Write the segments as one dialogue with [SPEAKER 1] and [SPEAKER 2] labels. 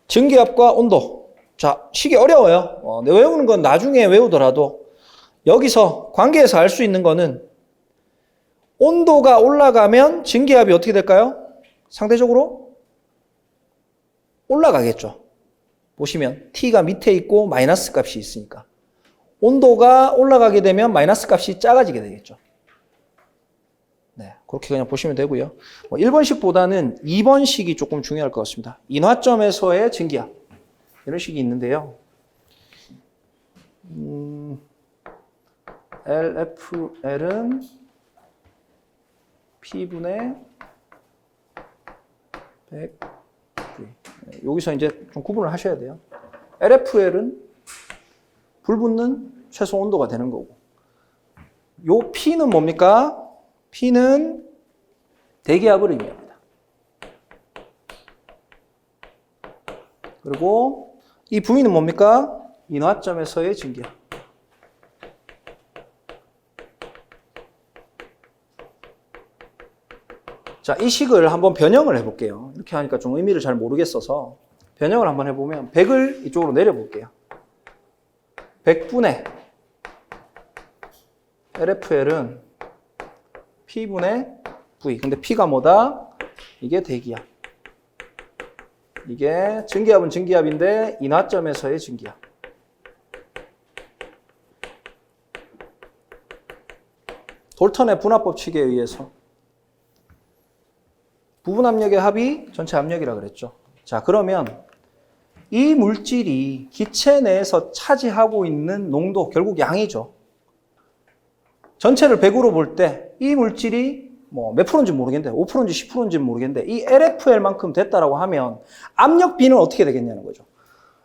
[SPEAKER 1] 증기압과 온도. 자, 식이 어려워요. 외우는 건 나중에 외우더라도 여기서 관계에서 알 수 있는 거는 온도가 올라가면 증기압이 어떻게 될까요? 상대적으로 올라가겠죠. 보시면 T가 밑에 있고 마이너스 값이 있으니까 온도가 올라가게 되면 마이너스 값이 작아지게 되겠죠. 네, 그렇게 그냥 보시면 되고요. 1번식보다는 2번식이 조금 중요할 것 같습니다. 인화점에서의 증기압. 이런 식이 있는데요. LFL은 P분의 100V. 여기서 이제 좀 구분을 하셔야 돼요. LFL은 불붙는 최소 온도가 되는 거고. 요 P는 뭡니까? P는 대기압을 의미합니다. 그리고 이 V는 뭡니까? 인화점에서의 증기압. 자, 이 식을 한번 변형을 해볼게요. 이렇게 하니까 좀 의미를 잘 모르겠어서 변형을 한번 해보면 100을 이쪽으로 내려볼게요. 100분의 LFL은 P분의 V. 근데 P가 뭐다? 이게 대기압. 이게 증기압은 증기압인데 인화점에서의 증기압. 돌턴의 분압법칙에 의해서 부분 압력의 합이 전체 압력이라고 그랬죠. 자, 그러면 이 물질이 기체 내에서 차지하고 있는 농도, 결국 양이죠. 전체를 100으로 볼 때 이 물질이 뭐 몇 프로인지 모르겠는데 5%인지 10%인지 모르겠는데 이 LFL만큼 됐다라고 하면 압력 B는 어떻게 되겠냐는 거죠.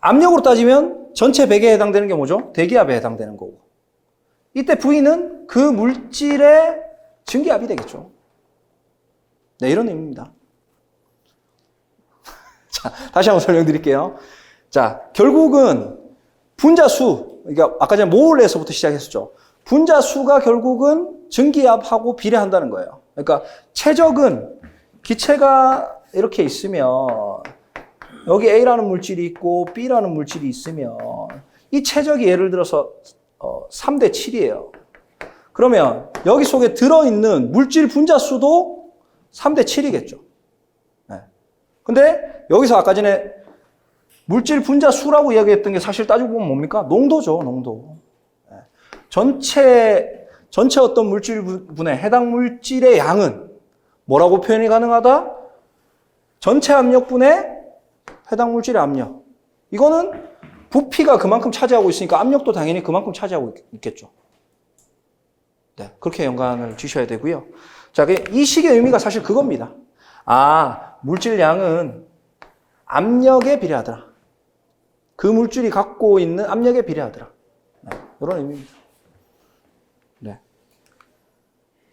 [SPEAKER 1] 압력으로 따지면 전체 100에 해당되는 게 뭐죠? 대기압에 해당되는 거고. 이때 V는 그 물질의 증기압이 되겠죠. 네, 이런 의미입니다. 자, 다시 한번 설명드릴게요. 자, 결국은 분자수, 그러니까 아까 전에 몰에서부터 시작했었죠. 분자수가 결국은 증기압하고 비례한다는 거예요. 그러니까 최적은 기체가 이렇게 있으면 여기 A라는 물질이 있고 B라는 물질이 있으면 이 최적이 예를 들어서 3대 7이에요. 그러면 여기 속에 들어있는 물질 분자수도 3대 7이겠죠. 네. 근데 여기서 아까 전에 물질 분자수라고 이야기했던 게 사실 따지고 보면 뭡니까? 농도죠, 농도. 네. 전체 어떤 물질분의 해당 물질의 양은 뭐라고 표현이 가능하다? 전체 압력분의 해당 물질의 압력. 이거는 부피가 그만큼 차지하고 있으니까 압력도 당연히 그만큼 차지하고 있겠죠. 네, 그렇게 연관을 지셔야 되고요. 자, 이 식의 의미가 사실 그겁니다. 아, 물질량은 압력에 비례하더라. 그 물질이 갖고 있는 압력에 비례하더라. 네, 이런 의미입니다. 네.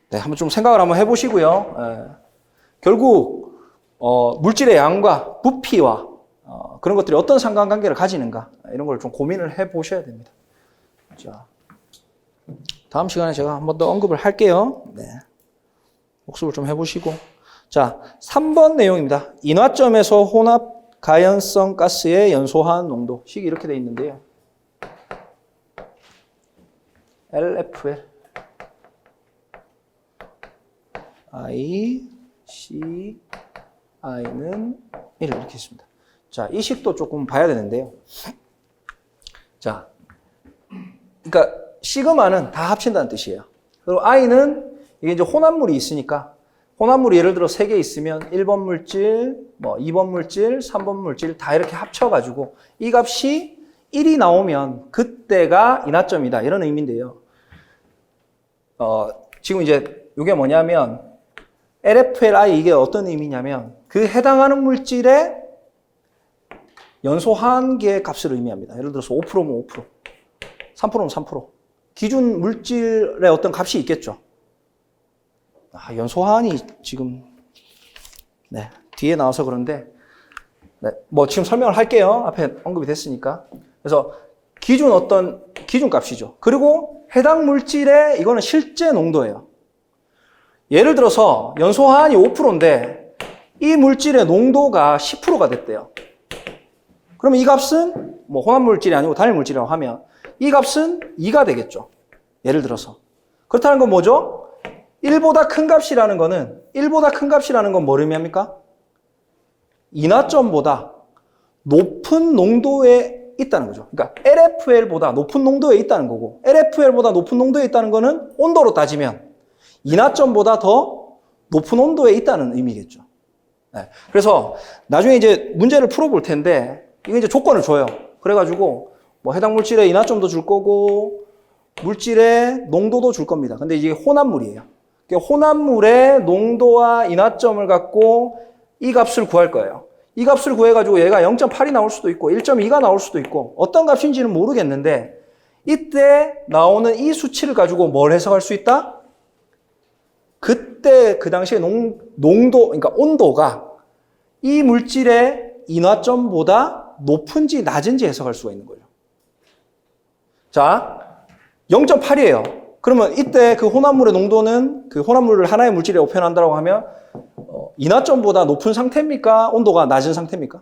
[SPEAKER 1] 네, 한번 좀 생각을 한번 해보시고요. 네. 결국 물질의 양과 부피와 그런 것들이 어떤 상관관계를 가지는가 이런 걸 좀 고민을 해보셔야 됩니다. 자, 다음 시간에 제가 한 번 더 언급을 할게요. 네. 복습을 좀 해보시고. 자, 3번 내용입니다. 인화점에서 혼합 가연성 가스의 연소한 농도. 식이 이렇게 되어 있는데요. LFL I, C, I는 1 이렇게 있습니다. 자, 이 식도 조금 봐야 되는데요. 자, 그러니까 시그마는 다 합친다는 뜻이에요. 그리고 I는 이게 이제 혼합물이 있으니까 혼합물이 예를 들어 3개 있으면 1번 물질, 뭐 2번 물질, 3번 물질 다 이렇게 합쳐가지고 이 값이 1이 나오면 그때가 인화점이다 이런 의미인데요. 지금 이제 이게 뭐냐면 LFLI 이게 어떤 의미냐면 그 해당하는 물질의 연소 한계의 값을 의미합니다. 예를 들어서 5%면 5%, 3%면 3%. 기준 물질의 어떤 값이 있겠죠. 아, 연소한이 지금 네, 뒤에 나와서 그런데 네, 뭐 지금 설명을 할게요. 앞에 언급이 됐으니까. 그래서 어떤 기준 값이죠. 그리고 해당 물질의 이거는 실제 농도예요. 예를 들어서 연소한이 5%인데 이 물질의 농도가 10%가 됐대요. 그러면 이 값은 뭐 혼합물질이 아니고 단일물질이라고 하면 이 값은 2가 되겠죠. 예를 들어서. 그렇다는 건 뭐죠? 1보다 큰 값이라는 건 뭐를 의미합니까? 인화점보다 높은 농도에 있다는 거죠. 그러니까 LFL보다 높은 농도에 있다는 거고, LFL보다 높은 농도에 있다는 거는 온도로 따지면 인화점보다 더 높은 온도에 있다는 의미겠죠. 네. 그래서 나중에 이제 문제를 풀어볼 텐데, 이거 이제 조건을 줘요. 그래가지고 뭐 해당 물질의 인화점도 줄 거고, 물질의 농도도 줄 겁니다. 근데 이게 혼합물이에요. 그러니까 혼합물의 농도와 인화점을 갖고 이 값을 구할 거예요. 이 값을 구해가지고 얘가 0.8이 나올 수도 있고 1.2가 나올 수도 있고 어떤 값인지는 모르겠는데 이때 나오는 이 수치를 가지고 뭘 해석할 수 있다? 그때 그 당시에 농도, 그러니까 온도가 이 물질의 인화점보다 높은지 낮은지 해석할 수가 있는 거예요. 자, 0.8이에요. 그러면 이때 그 혼합물의 농도는 그 혼합물을 하나의 물질이라고 표현한다고 하면 인화점보다 높은 상태입니까? 온도가 낮은 상태입니까?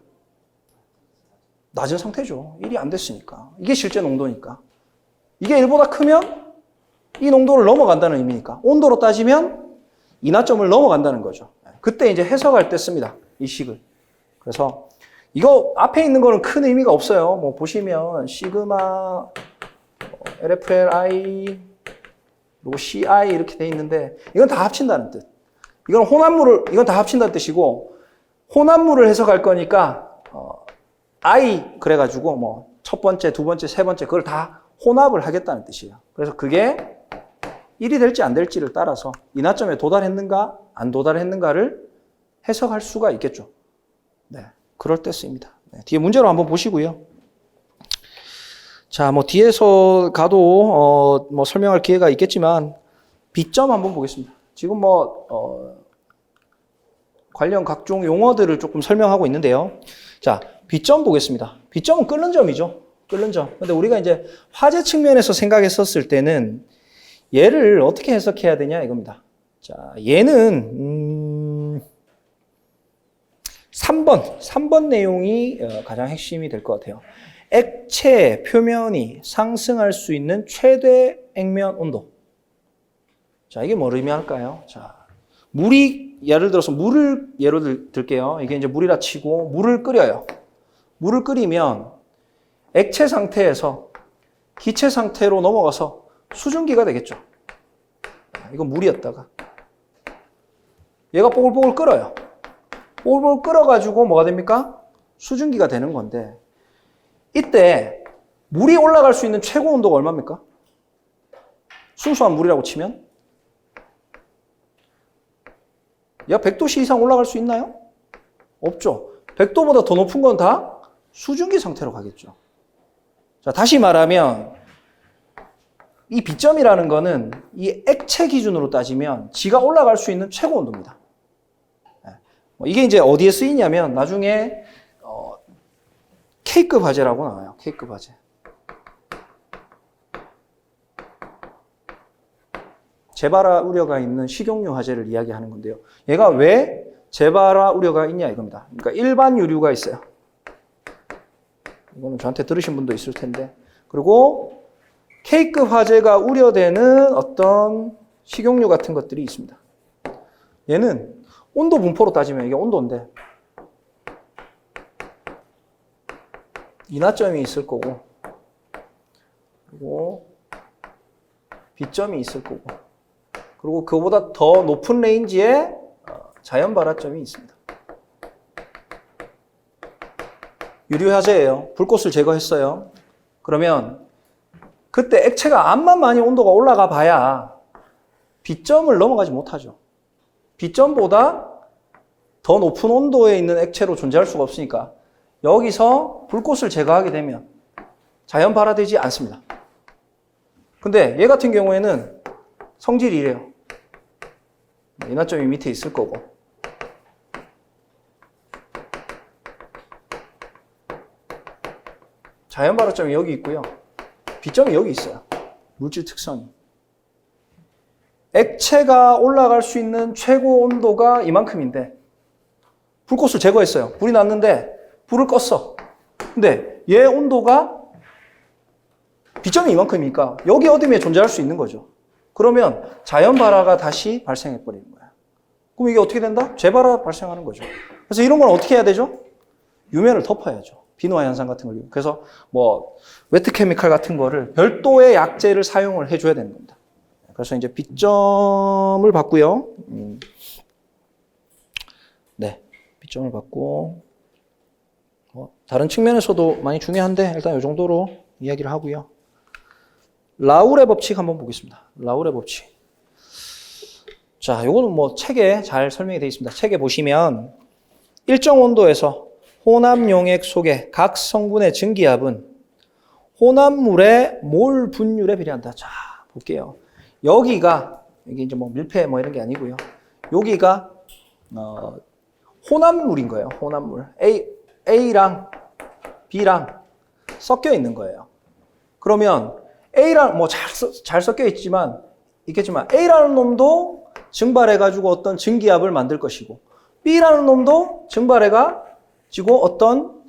[SPEAKER 1] 낮은 상태죠. 1이 안 됐으니까. 이게 실제 농도니까. 이게 1보다 크면 이 농도를 넘어간다는 의미니까. 온도로 따지면 인화점을 넘어간다는 거죠. 그때 이제 해석할 때 씁니다. 이 식을. 그래서 이거 앞에 있는 거는 큰 의미가 없어요. 뭐 보시면 시그마 LFLI 그리고 CI 이렇게 돼 있는데 이건 다 합친다는 뜻. 이건 다 합친다는 뜻이고 혼합물을 해석할 거니까 I 그래가지고 뭐 첫 번째, 두 번째, 세 번째 그걸 다 혼합을 하겠다는 뜻이에요. 그래서 그게 1이 될지 안 될지를 따라서 인화점에 도달했는가 안 도달했는가를 해석할 수가 있겠죠. 네, 그럴 때 쓰입니다. 네, 뒤에 문제로 한번 보시고요. 자, 뭐 뒤에서 가도 뭐 설명할 기회가 있겠지만 비점 한번 보겠습니다. 지금 뭐 관련 각종 용어들을 조금 설명하고 있는데요. 자, 비점 보겠습니다. 비점은 끓는 점이죠. 끓는 점. 근데 우리가 이제 화재 측면에서 생각했었을 때는 얘를 어떻게 해석해야 되냐 이겁니다. 자, 얘는 3번 내용이 가장 핵심이 될 것 같아요. 액체 표면이 상승할 수 있는 최대 액면 온도. 자, 이게 뭘 의미할까요? 자, 예를 들어서 물을 예로 들게요. 이게 이제 물이라 치고 물을 끓여요. 물을 끓이면 액체 상태에서 기체 상태로 넘어가서 수증기가 되겠죠. 이건 물이었다가 얘가 뽀글뽀글 끓어요. 뽀글뽀글 끓어가지고 뭐가 됩니까? 수증기가 되는 건데 이때 물이 올라갈 수 있는 최고 온도가 얼마입니까? 순수한 물이라고 치면 얘가 100도씨 이상 올라갈 수 있나요? 없죠. 100도보다 더 높은 건 다 수증기 상태로 가겠죠. 자, 다시 말하면 이 비점이라는 거는 이 액체 기준으로 따지면 지가 올라갈 수 있는 최고 온도입니다. 이게 이제 어디에 쓰이냐면 나중에 K급 화재라고 나와요. K급 화재. 재발화 우려가 있는 식용유 화재를 이야기하는 건데요. 얘가 왜 재발화 우려가 있냐 이겁니다. 그러니까 일반 유류가 있어요. 이거는 저한테 들으신 분도 있을 텐데. 그리고 K급 화재가 우려되는 어떤 식용유 같은 것들이 있습니다. 얘는 온도 분포로 따지면 이게 온도인데 인화점이 있을 거고 그리고 비점이 있을 거고 그리고 그보다 더 높은 레인지의 자연 발화점이 있습니다. 유류 화재예요. 불꽃을 제거했어요. 그러면 그때 액체가 암만 많이 온도가 올라가 봐야 비점을 넘어가지 못하죠. 비점보다 더 높은 온도에 있는 액체로 존재할 수가 없으니까 여기서 불꽃을 제거하게 되면 자연 발화되지 않습니다. 근데 얘 같은 경우에는 성질이 이래요. 인화점이 밑에 있을 거고 자연 발화점이 여기 있고요. 비점이 여기 있어요. 물질 특성이. 액체가 올라갈 수 있는 최고 온도가 이만큼인데 불꽃을 제거했어요. 불이 났는데 불을 껐어. 근데 얘 온도가 B점이 이만큼이니까 여기 어둠에 존재할 수 있는 거죠. 그러면 자연 발화가 다시 발생해 버리는 거야. 그럼 이게 어떻게 된다? 재발화 발생하는 거죠. 그래서 이런 건 어떻게 해야 되죠? 유면을 덮어야죠. 비누화 현상 같은 걸. 그래서 뭐 웨트 케미칼 같은 거를 별도의 약재를 사용을 해줘야 되는 겁니다. 그래서 이제 B점을 받고요. 네, B점을 받고 다른 측면에서도 많이 중요한데 일단 이 정도로 이야기를 하고요. 라울의 법칙 한번 보겠습니다. 라울의 법칙. 자, 요거는 뭐 책에 잘 설명이 되어 있습니다. 책에 보시면 일정 온도에서 혼합 용액 속의 각 성분의 증기압은 혼합물의 몰 분율에 비례한다. 자, 볼게요. 여기가 이게 이제 뭐 밀폐 뭐 이런 게 아니고요. 여기가 혼합물인 거예요. 혼합물. A랑 B랑 섞여 있는 거예요. 그러면 A랑 뭐 잘 섞여 있지만 A라는 놈도 증발해가지고 어떤 증기압을 만들 것이고 B라는 놈도 증발해가지고 어떤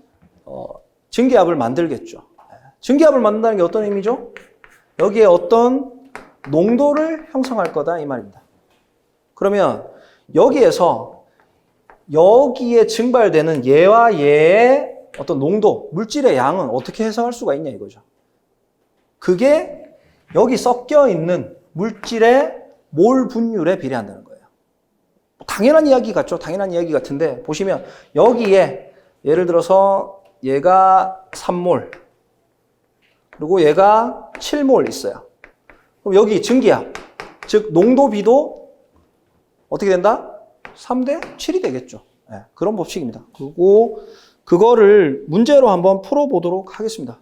[SPEAKER 1] 증기압을 만들겠죠. 증기압을 만든다는 게 어떤 의미죠? 여기에 어떤 농도를 형성할 거다 이 말입니다. 그러면 여기에 증발되는 얘와 얘의 어떤 농도, 물질의 양은 어떻게 해석할 수가 있냐 이거죠. 그게 여기 섞여 있는 물질의 몰 분율에 비례한다는 거예요. 당연한 이야기 같죠? 당연한 이야기 같은데 보시면 여기에 예를 들어서 얘가 3몰 그리고 얘가 7몰 있어요. 그럼 여기 증기압, 즉 농도비도 어떻게 된다? 3대 7이 되겠죠. 네, 그런 법칙입니다. 그리고 그거를 문제로 한번 풀어보도록 하겠습니다.